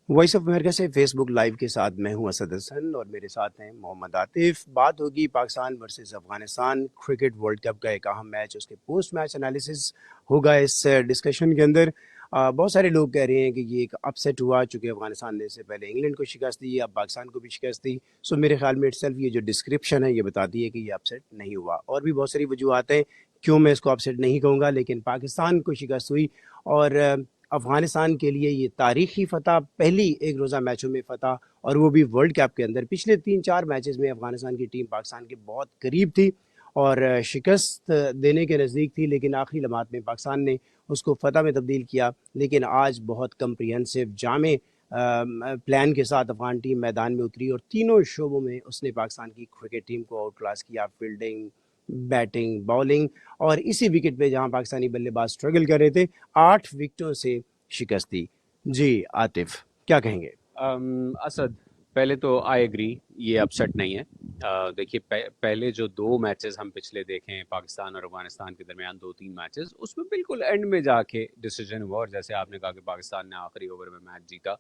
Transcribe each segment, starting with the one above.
Voice of America سے face بک live کے ساتھ میں ہوں اسد حسن اور میرے ساتھ ہیں محمد عاطف. بات ہوگی Pakistan versus Afghanistan cricket world cup کا ایک اہم میچ, اس کے پوسٹ میچ انالیسس ہوگا اس ڈسکشن کے اندر. بہت سارے لوگ کہہ رہے ہیں کہ یہ ایک اپ سیٹ ہوا, چونکہ افغانستان نے اس سے پہلے انگلینڈ کو شکست دی, اب پاکستان کو بھی شکست دی. سو میرے خیال میں اٹ سیلف یہ جو ڈسکرپشن ہے یہ بتاتی ہے کہ یہ اپ سیٹ نہیں ہوا. اور بھی بہت ساری وجوہات ہیں کیوں میں اس کو اپ سیٹ نہیں کہوں گا, لیکن پاکستان کو شکست ہوئی اور افغانستان کے لیے یہ تاریخی فتح, پہلی ایک روزہ میچوں میں فتح, اور وہ بھی ورلڈ کپ کے اندر. پچھلے 3-4 میچز میں افغانستان کی ٹیم پاکستان کے بہت قریب تھی اور شکست دینے کے نزدیک تھی, لیکن آخری لمحات میں پاکستان نے اس کو فتح میں تبدیل کیا. لیکن آج بہت کمپریہنسو جامع پلان کے ساتھ افغان ٹیم میدان میں اتری اور تینوں شعبوں میں اس نے پاکستان کی کرکٹ ٹیم کو آؤٹ کلاس کیا, فیلڈنگ, بیٹنگ, بالنگ, اور اسی وکٹ پہ جہاں پاکستانی بلے باز اسٹرگل کر رہے تھے 8 وکٹوں سے شکست دی. جی عاطف کیا کہیں گے؟ اسد, پہلے تو آئی ایگری یہ اپسیٹ نہیں ہے. دیکھیے پہلے جو 2 میچز ہم پچھلے دیکھیں پاکستان اور افغانستان کے درمیان 2-3 میچز, اس میں بالکل اینڈ میں جا کے ڈیسیجن ہوا, اور جیسے آپ نے کہا کہ پاکستان نے آخری اوور میں میچ جیتا,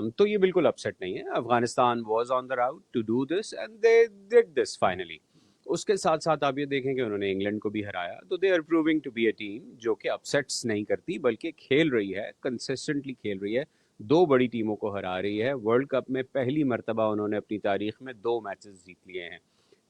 تو یہ بالکل اپسیٹ نہیں ہے. Afghanistan was on the route to do this and they did this finally. اس کے ساتھ ساتھ آپ یہ دیکھیں کہ انہوں نے انگلینڈ کو بھی ہرایا, تو they are proving to be a team جو کہ اپسیٹس نہیں کرتی بلکہ کھیل رہی ہے, کنسسٹنٹلی کھیل رہی ہے, 2 بڑی ٹیموں کو ہرا رہی ہے. ورلڈ کپ میں پہلی مرتبہ انہوں نے اپنی تاریخ میں 2 میچز جیت لیے ہیں.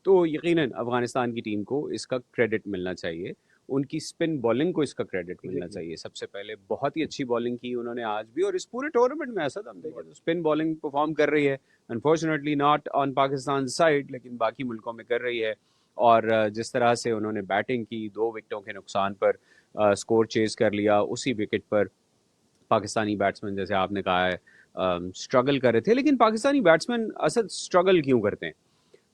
تو یقیناً افغانستان کی ٹیم کو اس کا کریڈٹ ملنا چاہیے, ان کی اسپن بالنگ کو اس کا کریڈٹ ملنا چاہیے. سب سے پہلے بہت ہی اچھی بالنگ کی انہوں نے آج بھی, اور اس پورے ٹورنامنٹ میں ایسا ہم دیکھیں تو اسپن بالنگ پرفارم کر رہی ہے, unfortunately not on Pakistan side, لیکن باقی ملکوں میں کر رہی ہے. اور جس طرح سے انہوں نے بیٹنگ کی, 2 وکٹوں کے نقصان پر سکور چیز کر لیا, اسی وکٹ پر پاکستانی بیٹسمین جیسے آپ نے کہا ہے اسٹرگل کر رہے تھے. لیکن پاکستانی بیٹسمین اصل اسٹرگل کیوں کرتے ہیں؟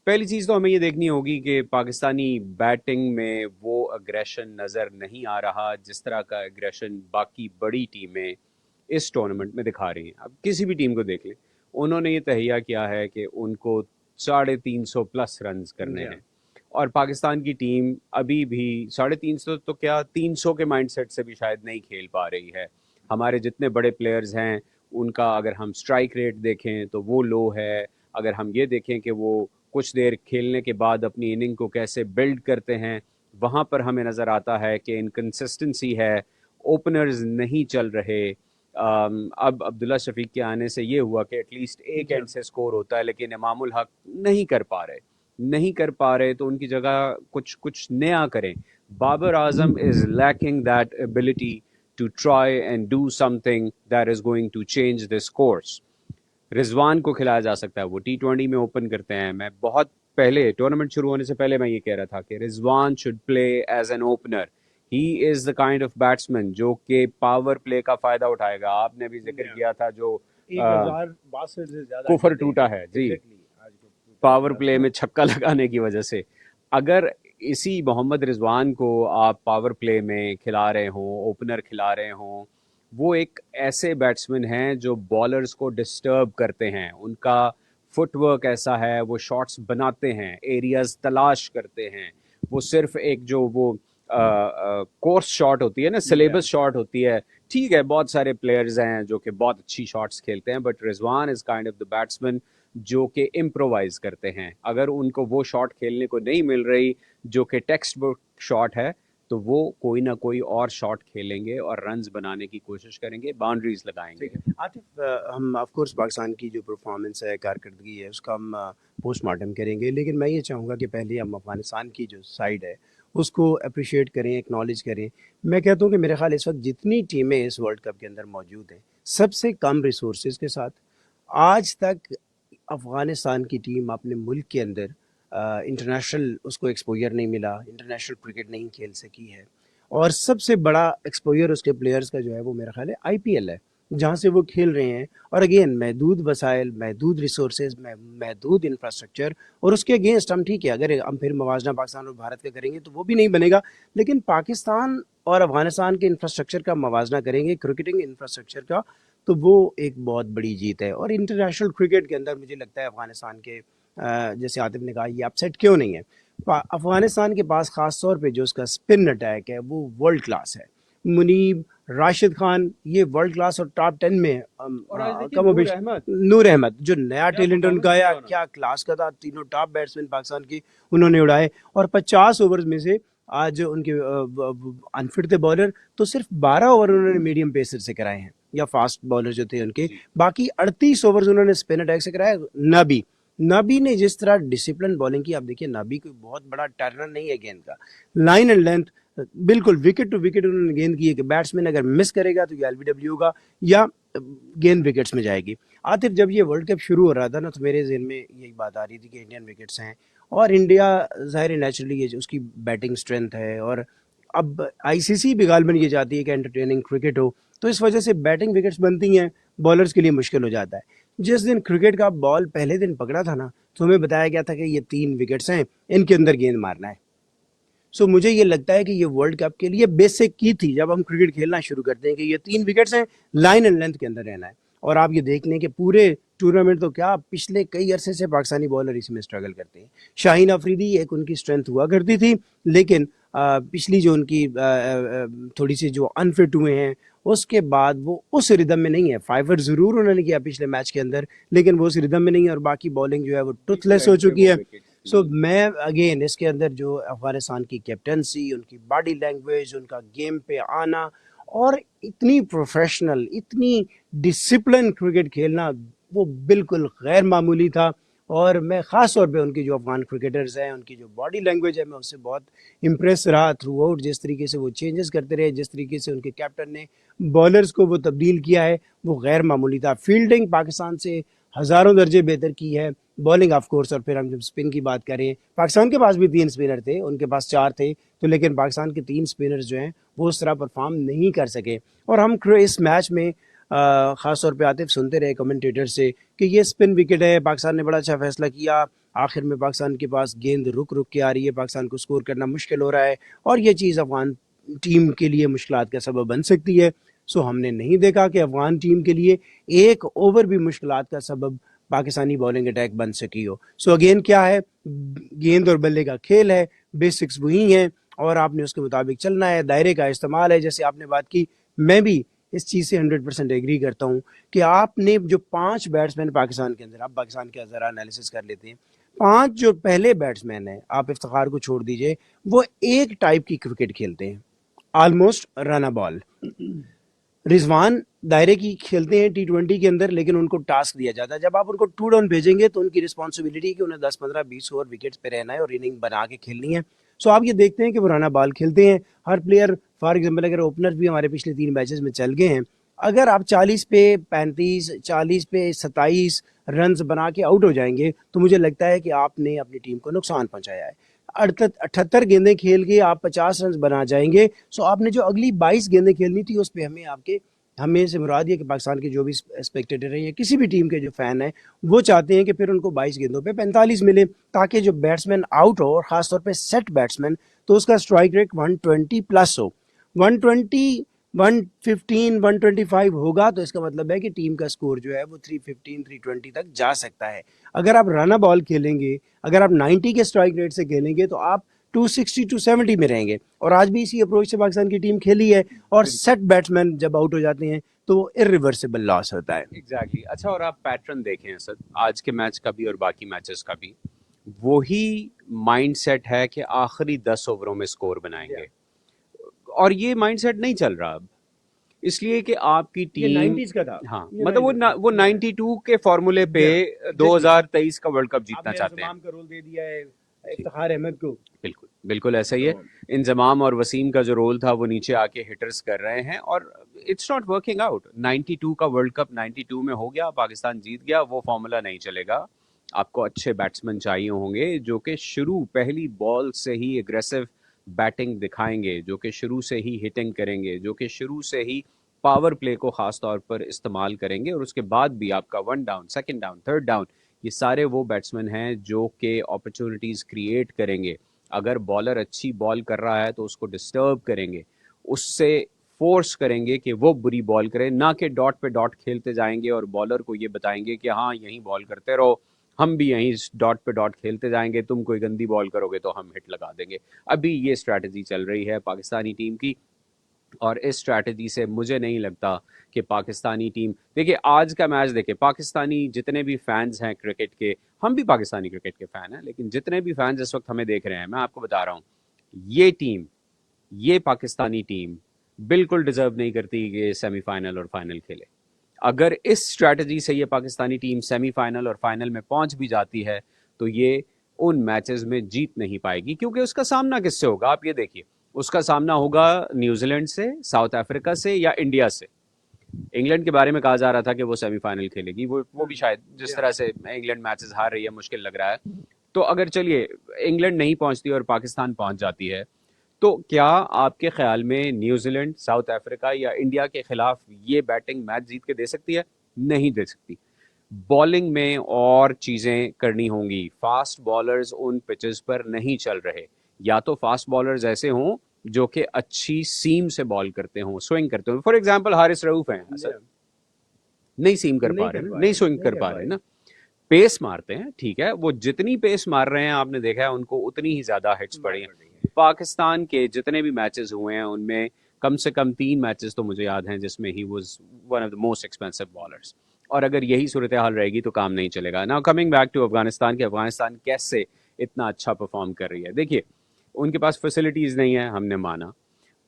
پہلی چیز تو ہمیں یہ دیکھنی ہوگی کہ پاکستانی بیٹنگ میں وہ اگریشن نظر نہیں آ رہا جس طرح کا اگریشن باقی بڑی ٹیمیں اس ٹورنامنٹ میں دکھا رہی ہیں. اب کسی بھی ٹیم کو دیکھ لیں, انہوں نے یہ تہیہ کیا ہے کہ ان کو 350+ رنز کرنے ہیں, اور پاکستان کی ٹیم ابھی بھی 350 تو کیا 300 کے مائنڈ سیٹ سے بھی شاید نہیں کھیل پا رہی ہے. ہمارے جتنے بڑے پلیئرز ہیں ان کا اگر ہم سٹرائک ریٹ دیکھیں تو وہ لو ہے. اگر ہم یہ دیکھیں کہ وہ کچھ دیر کھیلنے کے بعد اپنی اننگ کو کیسے بلڈ کرتے ہیں, وہاں پر ہمیں نظر آتا ہے کہ انکنسسٹنسی ہے, اوپنرز نہیں چل رہے. اب عبداللہ شفیق کے آنے سے یہ ہوا کہ ایٹ لیسٹ ایک اینڈ سے سکور ہوتا ہے, لیکن امام الحق نہیں کر پا رہے تو ان کی جگہ کچھ نیا کریں. Babar Azam is lacking that ability to try and do something that is going to change this course. رضوان کو کھلایا جا سکتا ہے, وہ T20 میں اوپن کرتے ہیں. میں بہت پہلے ٹورنامنٹ شروع ہونے سے پہلے میں یہ کہہ رہا تھا کہ رضوان should play as an opener. He is the kind of batsman جو کہ پاور پلے کا فائدہ اٹھائے گا. آپ نے بھی ذکر کیا تھا جو 1062 سے زیادہ کفر ٹوٹا ہے جی, پاور پلے میں چھکا لگانے کی وجہ سے. اگر اسی محمد رضوان کو آپ پاور پلے میں کھلا رہے ہوں, اوپنر کھلا رہے ہوں, وہ ایک ایسے بیٹسمین ہیں جو بالرز کو ڈسٹرب کرتے ہیں. ان کا فٹ ورک ایسا ہے, وہ شاٹس بناتے ہیں, ایریاز تلاش کرتے ہیں. وہ صرف ایک جو وہ کورس شاٹ ہوتی ہے نا, سلیبس شاٹ ہوتی ہے, ٹھیک ہے بہت سارے پلیئرز ہیں جو کہ بہت اچھی شاٹس کھیلتے ہیں, but Rizwan is kind of the batsman جو کہ امپرووائز کرتے ہیں. اگر ان کو وہ شاٹ کھیلنے کو نہیں مل رہی جو کہ ٹیکسٹ بک شاٹ ہے, تو وہ کوئی نہ کوئی اور شاٹ کھیلیں گے اور رنز بنانے کی کوشش کریں گے, باؤنڈریز لگائیں گے. عاطف, ہم آف کورس پاکستان کی جو پرفارمنس ہے, کارکردگی ہے, اس کا ہم پوسٹ مارٹم کریں گے, لیکن میں یہ چاہوں گا کہ پہلے ہم افغانستان کی جو سائڈ ہے اس کو اپریشیٹ کریں, ایکنالج کریں. میں کہتا ہوں کہ میرے خیال اس وقت جتنی ٹیمیں اس ورلڈ کپ کے اندر موجود ہیں, سب سے کم ریسورسز کے ساتھ آج تک افغانستان کی ٹیم اپنے ملک کے اندر انٹرنیشنل اس کو ایکسپوجر نہیں ملا, انٹرنیشنل کرکٹ نہیں کھیل سکی ہے. اور سب سے بڑا ایکسپوجر اس کے پلیئرز کا جو ہے وہ میرا خیال ہے IPL ہے, جہاں سے وہ کھیل رہے ہیں. اور اگین محدود وسائل, محدود ریسورسز, محدود انفراسٹرکچر, اور اس کے اگینسٹ ہم ٹھیک ہے اگر ہم پھر موازنہ پاکستان اور بھارت کا کریں گے تو وہ بھی نہیں بنے گا, لیکن پاکستان اور افغانستان کے انفراسٹرکچر کا موازنہ کریں گے, کرکٹنگ انفراسٹرکچر کا, تو وہ ایک بہت بڑی جیت ہے. اور انٹرنیشنل کرکٹ کے اندر مجھے لگتا ہے افغانستان کے جیسے عاطف نے کہا یہ اپسیٹ کیوں نہیں ہے. افغانستان کے پاس خاص طور پہ جو اس کا اسپن اٹیک ہے وہ ورلڈ کلاس ہے. منیب, راشد خان یہ ورلڈ کلاس اور ٹاپ 10 میں اور آج دیکھیے کم و نور بیش. احمد نور احمد جو نیا کیا ٹیلنٹ ان پرفارمنس کا کیا ہے، انہوں نے. کیا کلاس کا تھا. تینوں ٹاپ بیٹسمین پاکستان کی انہوں نے اڑائے، اور 50 اوورز میں سے آج ان کے انفٹ تھے بالر، تو صرف 12 اوور انہوں نے میڈیم پیسر سے کرائے ہیں یا فاسٹ بالر جو تھے ان کے. جی باقی 38 اوورز انہوں نے اسپن اٹیک سے کرائے. نبی نے جس طرح ڈسپلن بالنگ کی، آپ دیکھیے نبی کوئی بہت بڑا ٹرنر نہیں ہے گیند کا، لائن اینڈ لینتھ بالکل وکٹ ٹو وکٹ انہوں نے گیند کی ہے کہ بیٹسمین اگر مس کرے گا تو یہ ایل بی ڈبلیو ہوگا یا گیند وکٹس میں جائے گی. عاطف جب یہ ورلڈ کپ شروع ہو رہا تھا نا تو میرے ذہن میں یہی بات آ رہی تھی کہ انڈین وکٹس ہیں اور انڈیا ظاہر نیچرلی اس کی بیٹنگ اسٹرینتھ ہے، اور اب آئی سی سی بھی غالباً یہ چاہتی ہے کہ انٹرٹیننگ کرکٹ ہو، تو اس وجہ سے بیٹنگ وکٹس بنتی ہیں، بالرز کے لیے مشکل ہو جاتا ہے. جس دن کرکٹ کا بال پہلے دن پکڑا تھا نا تو ہمیں بتایا گیا تھا کہ یہ 3 وکٹس ہیں، ان کے اندر گیند مارنا ہے. سو مجھے یہ لگتا ہے کہ یہ ورلڈ کپ کے لیے بیسک کی تھی جب ہم کرکٹ کھیلنا شروع کرتے ہیں کہ یہ 3 وکٹس ہیں، لائن اینڈ لینتھ کے اندر رہنا ہے. اور آپ یہ دیکھ لیں کہ پورے ٹورنامنٹ تو کیا پچھلے کئی عرصے سے پاکستانی بالر اس میں اسٹرگل کرتے ہیں. شاہین افریدی ایک ان کی اسٹرینتھ ہوا کرتی تھی، لیکن پچھلی جو ان کی تھوڑی سی جو انفٹ ہوئے ہیں اس کے بعد وہ اس ردم میں نہیں ہے. فائیور ضرور انہوں نے کیا پچھلے میچ کے اندر، لیکن وہ اس ردم میں نہیں ہے، اور باقی بالنگ جو ہے وہ ٹوتھ لیس ہو چکی ہے. سو میں اگین اس کے اندر جو افغانستان کی کیپٹنسی، ان کی باڈی لینگویج، ان کا گیم پہ آنا اور اتنی پروفیشنل، اتنی ڈسپلن کرکٹ کھیلنا، وہ بالکل غیر معمولی تھا. اور میں خاص طور پہ ان کی جو افغان کرکٹرز ہیں ان کی جو باڈی لینگویج ہے میں اس سے بہت امپریس رہا تھرو آؤٹ. جس طریقے سے وہ چینجز کرتے رہے، جس طریقے سے ان کے کیپٹن نے بالرز کو وہ تبدیل کیا ہے، وہ غیر معمولی تھا. فیلڈنگ پاکستان سے ہزاروں درجے بہتر کی ہے، بالنگ آف کورس. اور پھر ہم جب اسپن کی بات کریں، پاکستان کے پاس بھی 3 اسپنر تھے، ان کے پاس 4 تھے، تو لیکن پاکستان کے 3 اسپنرز جو ہیں وہ اس طرح پرفارم نہیں کر سکے. اور ہم اس میچ میں خاص طور پہ عاطف سنتے رہے کمنٹیٹر سے کہ یہ اسپن وکٹ ہے، پاکستان نے بڑا اچھا فیصلہ کیا، آخر میں پاکستان کے پاس گیند رک کے آ رہی ہے، پاکستان کو سکور کرنا مشکل ہو رہا ہے، اور یہ چیز افغان ٹیم کے لیے مشکلات کا سبب بن سکتی ہے. سو ہم نے نہیں دیکھا کہ افغان ٹیم کے لیے ایک اوور بھی مشکلات کا سبب پاکستانی بالنگ اٹیک بن سکی ہو. سو اگین کیا ہے، گیند اور بلے کا کھیل ہے، بیسکس وہی ہیں اور آپ نے اس کے مطابق چلنا ہے. دائرے کا استعمال ہے، جیسے آپ نے بات کی، میں بھی اس چیز سے 100% ایگری کرتا ہوں کہ آپ نے جو 5 بیٹسمین پاکستان کے اندر، آپ پاکستان کا ذرا انالیسس کر لیتے ہیں، 5 جو پہلے بیٹسمین ہیں، آپ افتخار کو چھوڑ دیجئے، وہ ایک ٹائپ کی کرکٹ کھیلتے ہیں، آلموسٹ رن بال. رضوان دائرے کی کھیلتے ہیں T20 کے اندر، لیکن ان کو ٹاسک دیا جاتا ہے جب آپ ان کو 2 ڈاؤن بھیجیں گے تو ان کی رسپانسبلٹی کہ انہیں 10 15 20 اوور وکٹس پہ رہنا ہے اور اننگ بنا کے کھیلنی ہے. سو آپ یہ دیکھتے ہیں کہ وہ رانا بال کھیلتے ہیں. ہر پلیئر فار ایگزامپل اگر اوپنر بھی ہمارے پچھلے 3 میچز میں چل گئے ہیں، اگر آپ 40 پہ 35، 40 پہ 27 رنز بنا کے آؤٹ ہو جائیں گے تو مجھے لگتا ہے کہ آپ نے اپنی ٹیم کو نقصان پہنچایا ہے. 78 گیندیں کھیل کے آپ 50 رنز بنا جائیں گے، سو آپ نے جو اگلی 22 گیندیں کھیلنی تھی اس پہ ہمیں سے مراد یہ کہ پاکستان کے جو بھی اسپیکٹیٹر ہیں یا کسی بھی ٹیم کے جو فین ہیں وہ چاہتے ہیں کہ پھر ان کو 22 گیندوں پہ 45 ملے تاکہ جو بیٹسمین آؤٹ ہو، اور خاص طور پہ سیٹ بیٹسمین، تو اس کا اسٹرائک ریٹ 120 پلس ہو. 120، 115، 125 ہوگا تو اس کا مطلب ہے کہ ٹیم کا سکور جو ہے وہ 315، 320 تک جا سکتا ہے. اگر آپ رانا بال کھیلیں گے، اگر آپ 90 کے اسٹرائک ریٹ سے کھیلیں گے تو آپ 260 270 میں رہیں گے. اور آج بھی اسی اپروچ سے پاکستان کی ٹیم کھیلی ہے، اور سیٹ بیٹسمین جب آؤٹ ہو جاتے ہیں تو وہ irreversible لاس ہوتا ہے. ایگزیکٹلی. اچھا، اور آپ پیٹرن دیکھیں سر، آج کے میچ کا بھی اور باقی میچز کا بھی وہی مائنڈ سیٹ ہے کہ آخری 10 اووروں میں سکور بنائیں گے، اور یہ مائنڈ سیٹ نہیں چل رہا اب، اس لیے کہ آپ کی یہ ٹیم، 90s کا تھا، ہاں یہ مطلب 90s کا وہ 92 کے فارمولے پہ 2023 کا ورلڈ کپ جیتنا چاہتے ہیں. انضمام کا رول دے دیا ہے افتخار احمد کو. بالکل بالکل ایسا ہی ہے. انضمام اور وسیم کا جو رول تھا وہ نیچے آ کے ہٹرز کر رہے ہیں، اور اٹس ناٹ ورکنگ آؤٹ. 92 کا ورلڈ کپ 92 میں ہو گیا، پاکستان جیت گیا، وہ فارمولا نہیں چلے گا. آپ کو اچھے بیٹسمین چاہیے ہوں گے جو کہ شروع پہلی بال سے ہی اگریسو بیٹنگ دکھائیں گے، جو کہ شروع سے ہی ہٹنگ کریں گے، جو کہ شروع سے ہی پاور پلے کو خاص طور پر استعمال کریں گے، اور اس کے بعد بھی آپ کا 1 down, 2nd down, 3rd down, یہ سارے وہ بیٹسمین ہیں جو کہ اپرچونٹیز کریٹ کریں گے. اگر بالر اچھی بال کر رہا ہے تو اس کو ڈسٹرب کریں گے، اس سے فورس کریں گے کہ وہ بری بال کرے، نہ کہ ڈاٹ پہ ڈاٹ کھیلتے جائیں گے اور بالر کو یہ بتائیں گے کہ ہاں یہیں بال کرتے رہو، ہم بھی یہیں ڈاٹ پہ ڈاٹ کھیلتے جائیں گے، تم کوئی گندی بال کرو گے تو ہم ہٹ لگا دیں گے. ابھی یہ اسٹریٹجی چل رہی ہے پاکستانی ٹیم کی. اور اس اسٹریٹجی سے مجھے نہیں لگتا کہ پاکستانی ٹیم، دیکھیے آج کا میچ دیکھیں، پاکستانی جتنے بھی فینز ہیں کرکٹ کے، ہم بھی پاکستانی کرکٹ کے فین ہیں، لیکن جتنے بھی فینز اس وقت ہمیں دیکھ رہے ہیں، میں آپ کو بتا رہا ہوں، یہ ٹیم، یہ پاکستانی ٹیم بالکل ڈیزرو نہیں کرتی کہ سیمی فائنل اور فائنل کھیلے. اگر اس اسٹریٹجی سے یہ پاکستانی ٹیم سیمی فائنل اور فائنل میں پہنچ بھی جاتی ہے تو یہ ان میچز میں جیت نہیں پائے گی، کیونکہ اس کا سامنا کس سے ہوگا؟ آپ یہ دیکھیے، اس کا سامنا ہوگا نیوزی لینڈ سے، ساؤتھ افریقہ سے، یا انڈیا سے. انگلینڈ کے بارے میں کہا جا رہا تھا کہ وہ سیمی فائنل کھیلے گی، وہ بھی شاید جس طرح سے انگلینڈ میچز ہار رہی ہے مشکل لگ رہا ہے. تو اگر چلیے انگلینڈ نہیں پہنچتی اور پاکستان پہنچ جاتی ہے، تو کیا آپ کے خیال میں نیوزی لینڈ، ساؤتھ افریقہ یا انڈیا کے خلاف یہ بیٹنگ میچ جیت کے دے سکتی ہے؟ نہیں دے سکتی. بالنگ میں اور چیزیں کرنی ہوں گی. فاسٹ بالرز ان پچز پر نہیں چل رہے، یا تو فاسٹ بالرز ایسے ہوں جو کہ اچھی سیم سے بال کرتے ہوں، سوئنگ کرتے ہوں. فار ایگزامپل حارث رؤوف ہیں، نہیں سیم کر پا رہے، نہیں سوئنگ کر پا رہے نا. پیس مارتے ہیں، ٹھیک ہے، وہ جتنی پیس مار رہے ہیں آپ نے دیکھا ہے ان کو اتنی ہی زیادہ ہٹس پڑی ہیں. پاکستان کے جتنے بھی میچز ہوئے ہیں ان میں کم سے کم 3 میچز تو مجھے یاد ہیں جس میں he was one of the most expensive bowlers. اور اگر یہی صورتحال رہے گی تو کام نہیں چلے گا. Now coming back to Afghanistan, کہ افغانستان کیسے اتنا اچھا پرفارم کر رہی ہے. دیکھیے ان کے پاس فیسلٹیز نہیں ہیں، ہم نے مانا.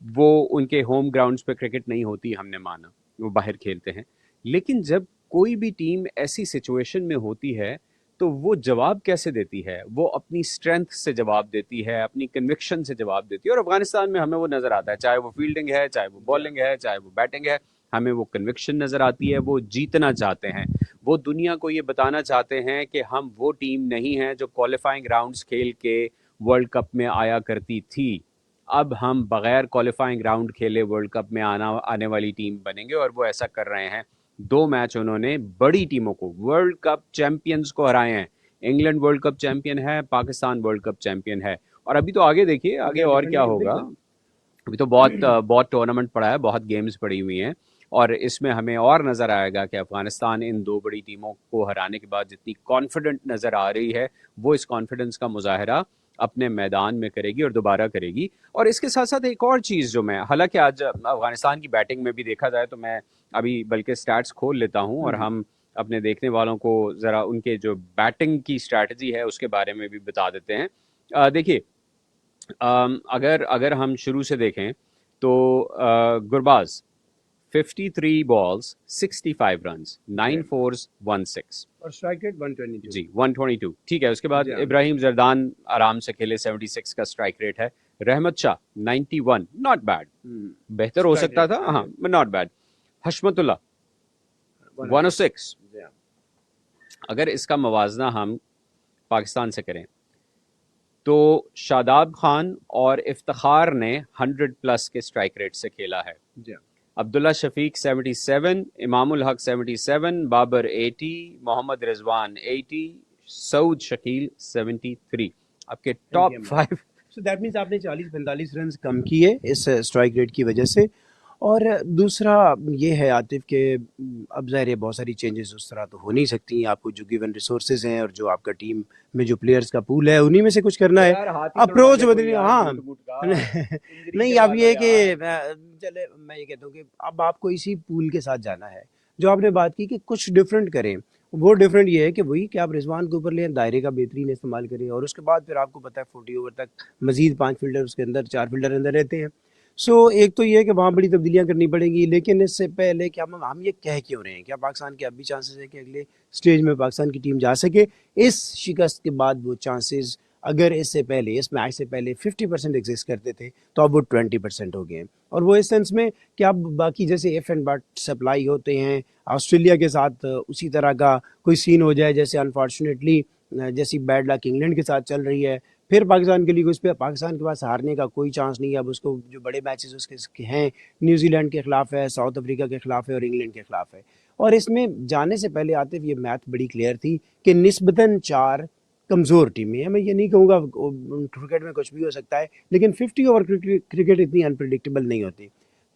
وہ ان کے ہوم گراؤنڈز پہ کرکٹ نہیں ہوتی، ہم نے مانا، وہ باہر کھیلتے ہیں. لیکن جب کوئی بھی ٹیم ایسی سچویشن میں ہوتی ہے تو وہ جواب کیسے دیتی ہے؟ وہ اپنی اسٹرینتھ سے جواب دیتی ہے، اپنی کنوکشن سے جواب دیتی ہے. اور افغانستان میں ہمیں وہ نظر آتا ہے، چاہے وہ فیلڈنگ ہے، چاہے وہ بالنگ ہے، چاہے وہ بیٹنگ ہے، ہمیں وہ کنوکشن نظر آتی ہے. وہ جیتنا چاہتے ہیں، وہ دنیا کو یہ بتانا چاہتے ہیں کہ ہم وہ ٹیم نہیں ہیں جو کوالیفائنگ راؤنڈز کھیل کے ورلڈ کپ میں آیا کرتی تھی. اب ہم بغیر کوالیفائنگ راؤنڈ کھیلے ورلڈ کپ میں آنے والی ٹیم بنیں گے، اور وہ ایسا کر رہے ہیں. 2 میچ انہوں نے بڑی ٹیموں کو، ورلڈ کپ چیمپئنز کو ہرائے ہیں. انگلینڈ ورلڈ کپ چیمپئن ہے، پاکستان ورلڈ کپ چیمپئن ہے. اور ابھی تو آگے دیکھیے آگے اور کیا ہوگا. ابھی تو بہت ٹورنامنٹ پڑا ہے، بہت گیمز پڑی ہوئی ہیں، اور اس میں ہمیں اور نظر آئے گا کہ افغانستان ان 2 بڑی ٹیموں کو ہرانے کے بعد جتنی کانفیڈنٹ نظر آ رہی ہے، وہ اس کانفیڈنس کا مظاہرہ اپنے میدان میں کرے گی اور دوبارہ کرے گی. اور اس کے ساتھ ساتھ ایک اور چیز جو میں، حالانکہ آج افغانستان کی بیٹنگ میں بھی دیکھا جائے تو میں ابھی بلکہ سٹیٹس کھول لیتا ہوں اور ہم اپنے دیکھنے والوں کو ذرا ان کے جو بیٹنگ کی اسٹریٹجی ہے اس کے بارے میں بھی بتا دیتے ہیں. دیکھیے اگر ہم شروع سے دیکھیں تو گرباز 53 بالز 65 رنز 9 فورز 1 6 اور اسٹرائک ریٹ 122. جی 122. ٹھیک ہے. اس کے بعد ابراہیم زردان آرام سے کھیلے، 76 کا اسٹرائک ریٹ ہے. رحمت شاہ 91، ناٹ بیڈ، بہتر ہو سکتا تھا، ہاں ناٹ بیڈ. حشمت اللہ 106. اگر اس کا موازنہ ہم پاکستان سے کریں تو شاداب خان اور افتخار نے 100+ کے اسٹرائک ریٹ سے کھیلا ہے. عبداللہ شفیق 77، امام الحق 77، بابر 80، محمد رضوان 80، سعود شکیل 73. آپ کے ٹاپ 5. سو دیٹ مینس آپ نے 40-45 رنز کم کیے اس اسٹرائک ریٹ کی وجہ سے. اور دوسرا یہ ہے عاطف کہ اب ظاہر ہے بہت ساری چینجز اس طرح تو ہو نہیں سکتی ہیں. آپ کو جو گیون ریسورسز ہیں اور جو آپ کا ٹیم میں جو پلیئرز کا پول ہے انہی میں سے کچھ کرنا ہے. اپروچ بدلنی، ہاں نہیں اب یہ کہ چلے میں یہ کہتا ہوں کہ اب آپ کو اسی پول کے ساتھ جانا ہے. جو آپ نے بات کی کہ کچھ ڈفرینٹ کریں، وہ ڈفرینٹ یہ ہے کہ وہی کہ آپ رضوان کے اوپر لیں، دائرے کا بہترین استعمال کریں، اور اس کے بعد پھر آپ کو پتہ ہے 40 اوور تک مزید 5 فیلڈر اس کے اندر، 4 فیلڈر اندر رہتے ہیں. سو ایک تو یہ ہے کہ وہاں بڑی تبدیلیاں کرنی پڑیں گی. لیکن اس سے پہلے کہ ہم یہ کہہ کیوں رہے ہیں، کیا پاکستان کے اب بھی چانسز ہے کہ اگلے سٹیج میں پاکستان کی ٹیم جا سکے؟ اس شکست کے بعد وہ چانسز اگر اس سے پہلے، اس میچ سے پہلے 50% ایگزسٹ کرتے تھے تو اب وہ 20% ہو گئے ہیں. اور وہ اس سینس میں کہ اب باقی جیسے ایف اینڈ بٹ سپلائی ہوتے ہیں آسٹریلیا کے ساتھ، اسی طرح کا کوئی سین ہو جائے جیسے انفارچونیٹلی جیسی بیڈ لک انگلینڈ کے ساتھ چل رہی ہے، پھر پاکستان کے لیے اس پہ پاکستان کے پاس ہارنے کا کوئی چانس نہیں ہے. اب اس کو جو بڑے میچز اس کے ہیں، نیوزی لینڈ کے خلاف ہے، ساؤتھ افریقہ کے خلاف ہے اور انگلینڈ کے خلاف ہے. اور اس میں جانے سے پہلے عاطف یہ میتھ بڑی کلیئر تھی کہ نسبتاً 4 کمزور ٹیمیں ہیں. میں یہ نہیں کہوں گا کرکٹ میں کچھ بھی ہو سکتا ہے، لیکن 50 اوور کرکٹ اتنی انپریڈکٹیبل نہیں ہوتی.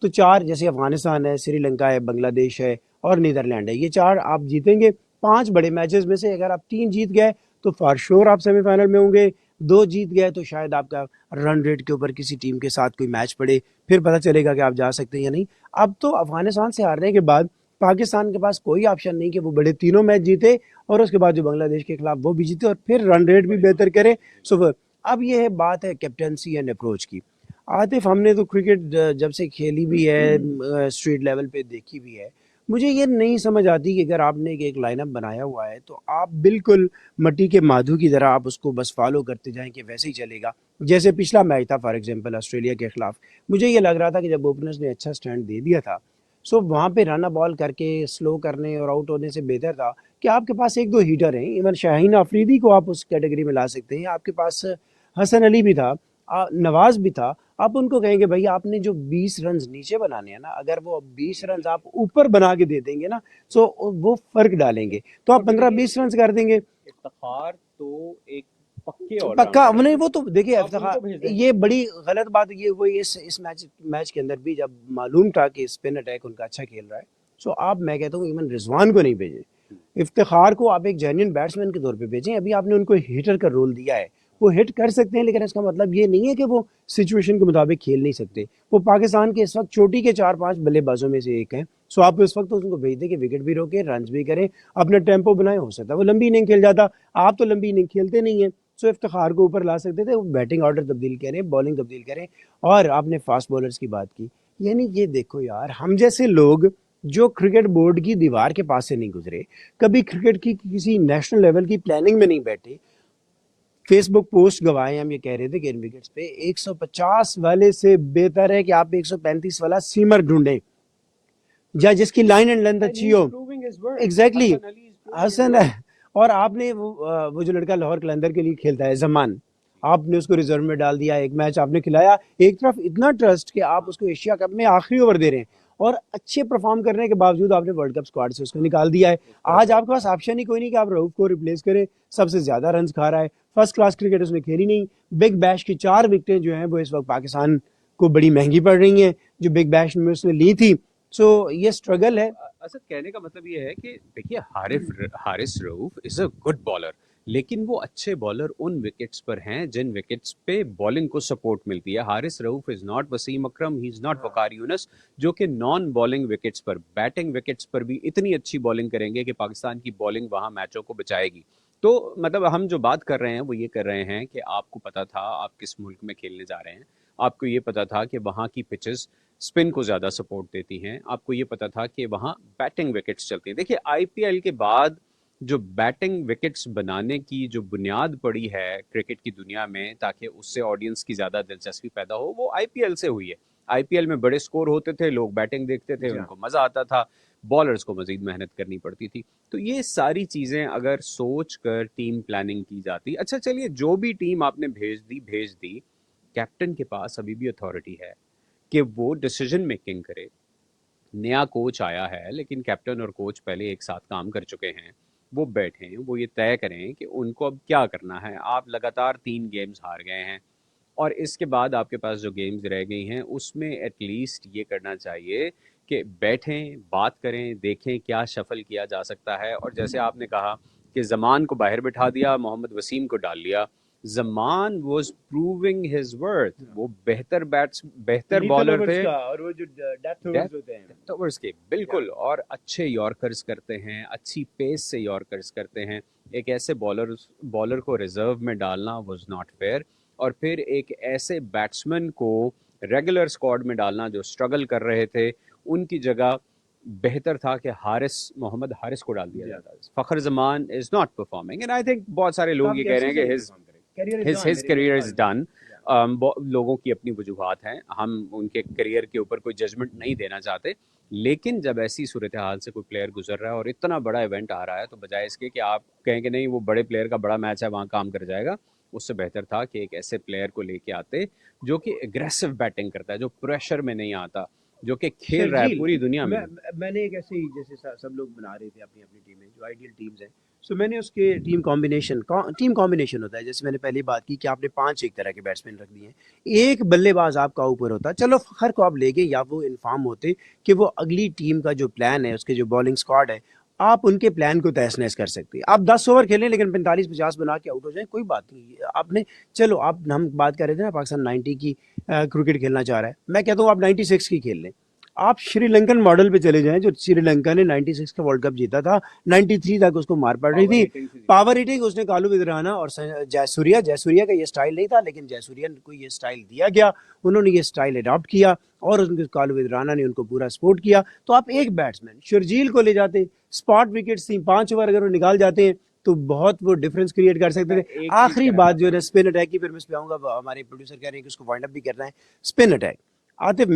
تو 4 جیسے افغانستان ہے، سری لنکا ہے، بنگلہ دیش ہے اور نیدرلینڈ ہے، یہ 4 آپ جیتیں گے. 5 بڑے میچز میں سے اگر آپ 3 جیت گئے تو فار شور آپ سیمی فائنل میں ہوں گے. دو جیت گئے تو شاید آپ کا رن ریٹ کے اوپر کسی ٹیم کے ساتھ کوئی میچ پڑے، پھر پتہ چلے گا کہ آپ جا سکتے ہیں یا نہیں۔ اب تو افغانستان سے ہارنے کے بعد پاکستان کے پاس کوئی آپشن نہیں کہ وہ بڑے تینوں میچ جیتے اور اس کے بعد جو بنگلہ دیش کے خلاف وہ بھی جیتے اور پھر رن ریٹ بھی بہتر کرے۔ سو اب یہ بات ہے کیپٹنسی اینڈ اپروچ کی۔ عاطف، ہم نے تو کرکٹ جب سے کھیلی بھی ہے، اسٹریٹ لیول پہ دیکھی بھی ہے، مجھے یہ نہیں سمجھ آتی کہ اگر آپ نے ایک لائن اپ بنایا ہوا ہے تو آپ بالکل مٹی کے مادھو کی طرح آپ اس کو بس فالو کرتے جائیں کہ ویسے ہی چلے گا۔ جیسے پچھلا میچ تھا فار ایگزامپل آسٹریلیا کے خلاف، مجھے یہ لگ رہا تھا کہ جب اوپنرز نے اچھا سٹینڈ دے دیا تھا، سو وہاں پہ رن بال کر کے سلو کرنے اور آؤٹ ہونے سے بہتر تھا کہ آپ کے پاس ایک دو ہیٹر ہیں۔ ایون شاہین آفریدی کو آپ اس کیٹیگری میں لا سکتے ہیں، آپ کے پاس حسن علی بھی تھا، نواز بھی تھا۔ آپ ان کو کہیں گے بھائی آپ نے جو 20 رنز نیچے بنانے ہیں نا، اگر وہ 20 رنز آپ اوپر بنا کے دے دیں گے نا، سو وہ فرق ڈالیں گے، تو آپ 15-20 رنز کر دیں گے۔ افتخار تو ایک پکے آل پکا راؤنڈر نہیں، ہیں، وہ تو دیکھیے آپ ان افتخار، کو بھیج دیں۔ یہ بڑی غلط بات یہ ہوئی اس میچ کے اندر بھی، جب معلوم تھا کہ اسپن اٹیک ان کا اچھا کھیل رہا ہے، سو آپ میں کہتا ہوں ایون رضوان کو نہیں بھیجیں، افتخار کو آپ ایک جینوئن بیٹسمین کے طور پہ بھیجیں۔ ابھی آپ نے ان کو ہیٹر کا رول دیا ہے، وہ ہٹ کر سکتے ہیں، لیکن اس کا مطلب یہ نہیں ہے کہ وہ سچویشن کے مطابق کھیل نہیں سکتے۔ وہ پاکستان کے اس وقت چوٹی کے 4-5 بلے بازوں میں سے ایک ہیں، سو آپ اس وقت ان کو بھیج دیں کہ وکٹ بھی روکیں، رنز بھی کریں، اپنا ٹیمپو بنائیں۔ ہو سکتا ہے وہ لمبی اننگ کھیل جاتا، آپ تو لمبی اننگ کھیلتے نہیں ہیں، سو افتخار کو اوپر لا سکتے تھے۔ وہ بیٹنگ آرڈر تبدیل کریں، بالنگ تبدیل کریں۔ اور آپ نے فاسٹ بولرز کی بات کی، یعنی یہ دیکھو یار، ہم جیسے لوگ جو کرکٹ بورڈ کی دیوار کے پاس سے نہیں گزرے، کبھی کرکٹ کی کسی نیشنل لیول کی پلاننگ میں نہیں بیٹھے، فیس بک پوسٹ گوائے ہم یہ کہہ رہے تھے کہ ان وکٹس پہ 150 والے سے بہتر ہے کہ آپ 135 والا سیمر ڈھونڈیں یا جس کی لائن اینڈ لینتھ اچھی ہو۔ ایگزیکٹلی حسن ہے، اور آپ نے وہ جو لڑکا لاہور قلندر کے لیے کھیلتا ہے زمان، آپ نے اس کو ریزرو میں ڈال دیا، ایک میچ آپ نے کھلایا، ایک طرف اتنا ٹرسٹ کہ آپ اس کو ایشیا کپ میں آخری اوور دے رہے ہیں اور اچھے پرفارم کرنے کے باوجود آپ نے ورلڈ کپ اسکواڈ سے اس کو نکال دیا ہے۔ آج آپ کے پاس آپشن ہی کوئی نہیں کہ آپ رؤف کو ریپلیس کریں، سب سے زیادہ رنز کھا رہا ہے، فرسٹ کلاس کرکٹ اس نے کھیلی نہیں۔ بگ بیش کی 4 وکٹیں جو ہیں وہ اس وقت پاکستان کو بڑی مہنگی پڑ رہی ہیں جو بگ بیش میں اس نے لی تھی۔ سو یہ اسٹرگل ہے۔ اسد کہنے کا مطلب یہ ہے کہ دیکھیے حارث رؤف از اے گڈ بالر، لیکن وہ اچھے بالر ان وکٹس پر ہیں جن وکٹس پہ بالنگ کو سپورٹ ملتی ہے۔ Haris Rauf is not Wasim Akram, he is not Waqar Younis, جو کہ نان بالنگ وکٹس پر، بیٹنگ وکٹس پر بھی اتنی اچھی بالنگ کریں گے کہ پاکستان کی بالنگ وہاں میچوں کو بچائے گی۔ تو مطلب ہم جو بات کر رہے ہیں وہ یہ کر رہے ہیں کہ آپ کو پتا تھا آپ کس ملک میں کھیلنے جا رہے ہیں، آپ کو یہ پتا تھا کہ وہاں کی پچز اسپن کو زیادہ سپورٹ دیتی ہیں، آپ کو یہ پتا تھا کہ وہاں بیٹنگ وکٹس چلتی ہیں۔ دیکھیے آئی پی ایل کے بعد جو بیٹنگ وکٹس بنانے کی جو بنیاد پڑی ہے کرکٹ کی دنیا میں تاکہ اس سے آڈینس کی زیادہ دلچسپی پیدا ہو، وہ آئی پی ایل سے ہوئی ہے۔ آئی پی ایل میں بڑے سکور ہوتے تھے، لوگ بیٹنگ دیکھتے تھے، ان کو مزہ آتا تھا، بالرز کو مزید محنت کرنی پڑتی تھی۔ تو یہ ساری چیزیں اگر سوچ کر ٹیم پلاننگ کی جاتی، اچھا چلیے جو بھی ٹیم آپ نے بھیج دی، کیپٹن کے پاس ابھی بھی اتھارٹی ہے کہ وہ ڈیسیجن میکنگ کرے۔ نیا کوچ آیا ہے لیکن کیپٹن اور کوچ پہلے ایک ساتھ کام کر چکے ہیں، وہ بیٹھیں، وہ یہ طے کریں کہ ان کو اب کیا کرنا ہے۔ آپ لگاتار 3 گیمز ہار گئے ہیں اور اس کے بعد آپ کے پاس جو گیمز رہ گئی ہیں اس میں ایٹ لیسٹ یہ کرنا چاہیے کہ بیٹھیں، بات کریں، دیکھیں کیا شفل کیا جا سکتا ہے۔ اور جیسے آپ نے کہا کہ زمان کو باہر بٹھا دیا، محمد وسیم کو ڈال لیا، زمان واز پروونگ ہز ورتھ، وہ بہتر بالر تھے، اور وہ جو ڈیتھ اوورز ہوتے ہیں، ڈیتھ اوورز کے بالکل، اور اچھے یارکرز کرتے ہیں، اچھی پیس سے یارکرز کرتے ہیں۔ ایک ایسے بالر کو ریزرو میں ڈالنا واز ناٹ فیئر، اور پھر ایک ایسے بیٹسمین کو ریگولر اسکواڈ میں ڈالنا جو اسٹرگل کر رہے تھے، ان کی جگہ بہتر تھا کہ محمد حارث کو ڈال دیا جاتا۔ فخر زمان is not performing and I think بہت سارے لوگ یہ کہہ رہے ہیں کہ his career is done۔ لوگوں کی اپنی وجوہات ہیں، ہم ان کے کریئر کے اوپر کوئی ججمنٹ نہیں دینا چاہتے، لیکن جب ایسی صورتحال سے کوئی پلیئر گزر رہا ہے اور اتنا بڑا ایونٹ آ رہا ہے تو بجائے اس کے کہ آپ کہیں کہ نہیں وہ بڑے پلیئر کا بڑا میچ ہے وہاں کام کر جائے گا، اس سے بہتر تھا کہ ایک ایسے پلیئر کو لے کے آتے جو کہ اگریسو بیٹنگ کرتا ہے، جو پریشر میں نہیں آتا، جو کہ کھیل رہا ہے پوری دنیا میں۔ میں نے ایک ایسے ہی جیسے سب لوگ بنا رہے تھے اپنی اپنی ٹیمیں جو آئیڈیل ٹیمز ہیں، سو میں نے اس کے ٹیم کمبینیشن ہوتا ہے، جیسے میں نے پہلی بات کی کہ آپ نے 5 ایک طرح کے بیٹسمین رکھ دیے ہیں، ایک بلے باز آپ کا اوپر ہوتا، چلو فخر کو آپ لے گئے یا وہ انفارم ہوتے کہ وہ اگلی ٹیم کا جو پلان ہے، اس کے جو بالنگ اسکواڈ ہے آپ ان کے پلان کو تہس نہس کر سکتے ہیں. آپ 10 اوور کھیلیں لیکن 45-50 بنا کے آؤٹ ہو جائیں, کوئی بات نہیں. آپ نے چلو آپ ہم بات کر رہے تھے نا پاکستان 90 کی کرکٹ کھیلنا چاہ رہا ہے, میں کہتا ہوں آپ 96 کی کھیل لیں. آپ شری لنکن ماڈل پہ چلے جائیں جو سری لنکا نے 96 کا ورلڈ کپ جیتا تھا, 93 تک اس کو مار پڑ رہی تھی پاور ہیٹنگ. اس نے کالو ودرانا اور جے سوریا کا یہ سٹائل نہیں تھا لیکن جے سوریا کو یہ سٹائل دیا گیا, انہوں نے یہ سٹائل اڈاپٹ کیا اور ان کے کالو ودرانا نے ان کو پورا سپورٹ کیا. تو آپ ایک بیٹسمین شرجیل کو لے جاتے, اسپاٹ وکٹس تھیں 5 اوور اگر وہ نکال جاتے ہیں تو بہت وہ ڈفرنس کریٹ کر سکتے تھے. آخری بات جو ہے نا اسپن اٹیک کی, پھر میں اس پہ آؤں گا, ہمارے پروڈیوسر کہہ رہے ہیں کہ اس کو وائنڈ اپ بھی کرنا ہے. اسپن اٹیک عاطف,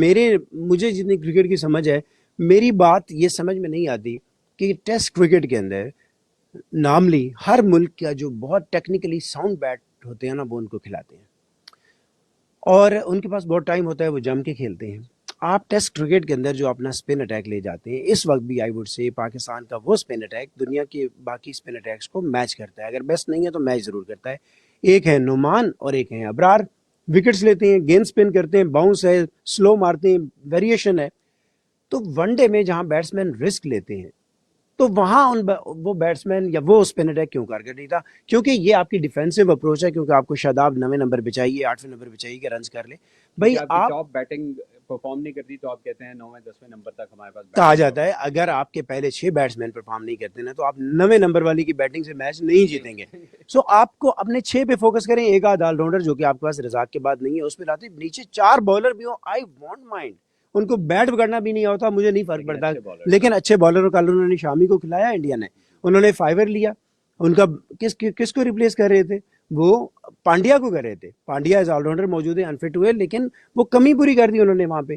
مجھے جتنی کرکٹ کی سمجھ ہے, میری بات یہ سمجھ میں نہیں آتی کہ ٹیسٹ کرکٹ کے اندر نارملی ہر ملک کا جو بہت ٹیکنیکلی ساؤنڈ بیٹ ہوتے ہیں نا وہ ان کو کھلاتے ہیں اور ان کے پاس بہت ٹائم ہوتا ہے, وہ جم کے کھیلتے ہیں. آپ ٹیسٹ کرکٹ کے اندر جو اپنا اسپن اٹیک لے جاتے ہیں اس وقت بھی, آئی ووڈ سے پاکستان کا وہ اسپن اٹیک دنیا کے باقی اسپن اٹیکس کو میچ کرتا ہے. اگر بیسٹ نہیں ہے تو میچ ضرور کرتا ہے. ایک ہے نعمان اور ایک ہے ابرار, وکٹس لیتے ہیں, گیند اسپن کرتے ہیں, باؤنس ہے, سلو مارتے ہیں, ویریشن ہے. تو ون ڈے میں جہاں بیٹسمین رسک لیتے ہیں تو وہاں وہ بیٹسمین یا وہ اسپن اٹیک کیوں کارگر نہیں تھا؟ کیونکہ یہ آپ کی ڈیفینسو اپروچ ہے, کیونکہ آپ کو شاداب 9ویں نمبر پہ چاہیے, 8ویں نمبر پہ چاہیے کہ رنز کر لے. بھائی آپ ٹاپ بیٹنگ پرفارم نہیں کرتی تو آپ کہتے ہیں 9ویں 10ویں نمبر تک ہمارے پاس کہا جاتا ہے اگر آپ کے پہلے 6 بیٹسمین پرفارم نہیں کرتے نا تو آپ 9ویں نمبر والی کی بیٹنگ سے میچ نہیں جیتیں گے. سو آپ کو اپنے 6 پہ فوکس کریں. ایک آدھ آل راؤنڈر جو کہ آپ کے پاس رزاق کے بعد نہیں ہے اس پہ لاتے, نیچے 4 بالر بھی ہوں, آئی وانٹ مائنڈ. ان کو بیٹ پکڑنا بھی نہیں ہوتا, مجھے نہیں فرق پڑتا, لیکن اچھے بالروں کا انہوں نے شامی کو کھلایا انڈیا نے. انہوں نے فائیور لیا, ان کا کس کو ریپلیس کر رہے تھے؟ وہ پانڈیا کو کر رہے تھے. پانڈیا ایز آل راؤنڈر موجود ہے, انفٹ ہوئے, لیکن وہ کمی پوری کر دی انہوں نے وہاں پہ.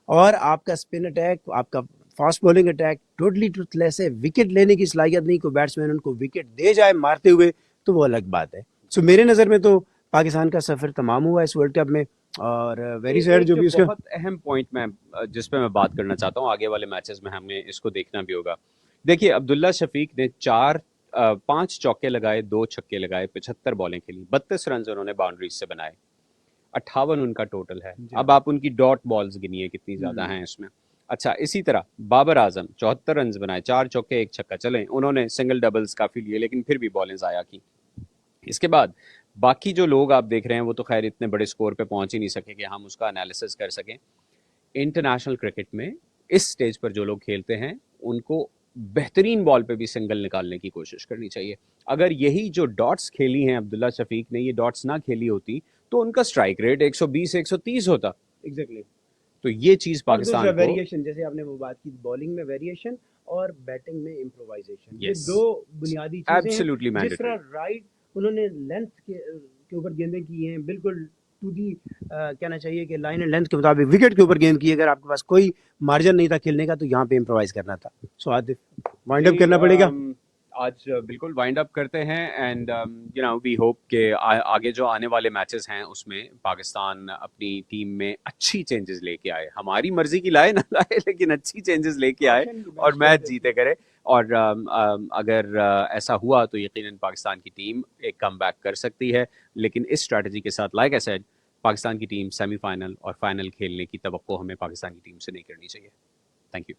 اور آپ کا اسپن اٹیک, آپ کا fast bowling attack totally toothless ہے. وکٹ لینے کی صلاحیت نہیں, کوئی بیٹسمین ان کو وکٹ دے جائے مارتے ہوئے تو وہ الگ بات ہے. سو میرے نظر میں تو پاکستان کا سفر تمام ہوا اس ورلڈ کپ میں. اور ویری سیڈ جو بھی اس کا بہت اہم پوائنٹ میں جس پہ میں بات کرنا چاہتا ہوں, آگے والے میچز میں ہم نے اس کو دیکھنا بھی ہوگا. دیکھیے عبداللہ شفیق نے 5 چوکے لگائے, 2 چھکے لگائے, 75 بالیں کھیلی, 32 رنز انہوں نے باؤنڈریز سے بنائے, 58 ان کا ٹوٹل ہے. اب آپ ان کی ڈاٹ بالز گنیے کتنی زیادہ ہیں اس میں. اچھا, اسی طرح بابر اعظم 74 رنز بنائے, 4 چوکے 1 چھکا. چلیں انہوں نے سنگل ڈبلز کافی لیے لیکن پھر بھی بالیں ضائع کی. اس کے بعد باقی جو لوگ آپ دیکھ رہے ہیں وہ تو خیر اتنے بڑے سکور پہ پہنچ ہی نہیں سکے کہ ہم اس کا انالیسس کر سکیں. انٹرنیشنل کرکٹ میں اس سٹیج پر جو لوگ کھیلتے ہیں ان کو بہترین بال پہ بھی سنگل نکالنے کی کوشش کرنی چاہیے. اگر یہی جو ڈاٹس کھیلی ہیں عبداللہ شفیق نے, یہ ڈاٹس نہ کھیلی ہوتی تو ان کا سٹرائک ریٹ 120-130 ہوتا. ایگزیکٹلی. تو یہ چیز پاکستان کو, ویریشن جیسے آپ نے وہ بات کی, بالنگ میں ویریشن اور بیٹنگ میں امپرووائزیشن, یہ دو بنیادی چیزیں ہیں. جس طرح رائٹ انہوں نے لینتھ کے اوپر گیندیں کی ہیں, بالکل ٹو دی کہنا چاہیے کہ لائن اینڈ لینتھ کے مطابق وکٹ کے اوپر گیند کی. اگر آپ کے پاس کوئی مارجن نہیں تھا کھیلنے کا تو یہاں پہ امپرووائز کرنا تھا. سو عاطف وائنڈ اپ کرنا پڑے گا. آج بالکل وائنڈ اپ کرتے ہیں and you know we hope کہ آگے جو آنے والے میچز ہیں اس میں پاکستان اپنی ٹیم میں اچھی چینجز لے کے آئے. ہماری مرضی کی لائے نہ لائے لیکن اچھی چینجز لے کے آئے اور میچ جیتے کرے. اور اگر ایسا ہوا تو یقیناً پاکستان کی ٹیم ایک کم بیک کر سکتی ہے. لیکن اس اسٹریٹجی کے ساتھ لائک آئی سیڈ پاکستان کی ٹیم سیمی فائنل اور فائنل کھیلنے کی توقع ہمیں پاکستان کی ٹیم سے نہیں کرنی چاہیے. Thank you.